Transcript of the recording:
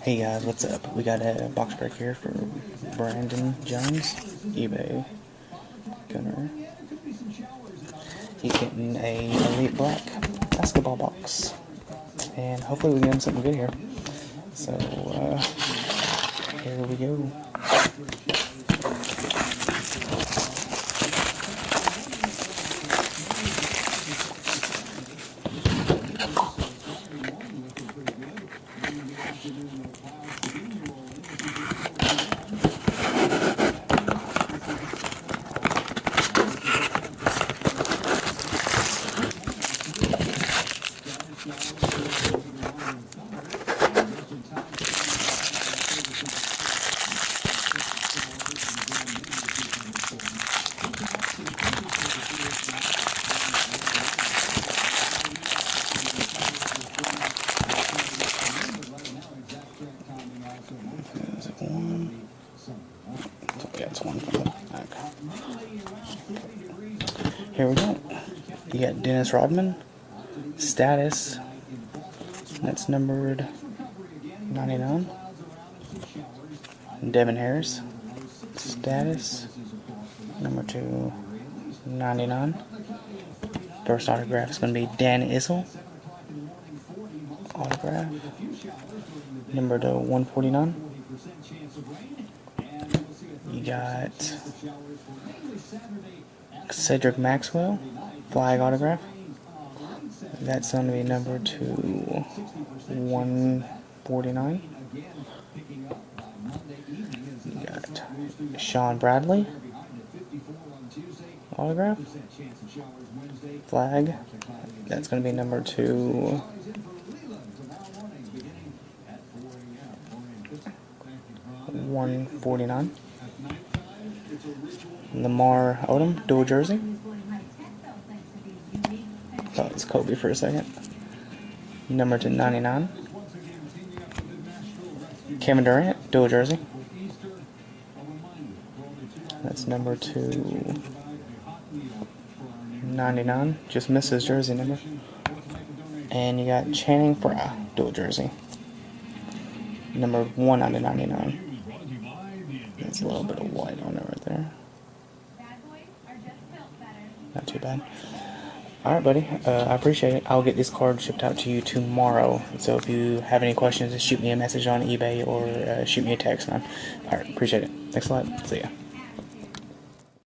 Hey guys, what's up? We got a box break here for Brandon Jones, eBay gunner. He's getting a Elite Black basketball box, and hopefully we get him something good here. So here we go. Is it one? Yeah, it's one from the back. Here we go. You got Dennis Rodman, status. That's numbered 99. Devin Harris, status number 299. First autograph is going to be Dan Issel. Autograph number to 149. You got Cedric Maxwell, flag autograph. That's going to be number to 149. You got Sean Bradley, autograph. Flag. That's going to be number to 149. Lamar Odom, dual jersey. Thought it was Kobe for a second. Number to 99. Kevin Durant, dual jersey. That's number to 99. Just missed his jersey number. And you got Channing Frye, dual jersey. Number 1 out of 99. There's a little bit of white on it right there. Not too bad. Alright, buddy. I appreciate it. I'll get this card shipped out to you tomorrow. So if you have any questions, just shoot me a message on eBay or shoot me a text, man. Alright, appreciate it. Thanks a lot. See ya.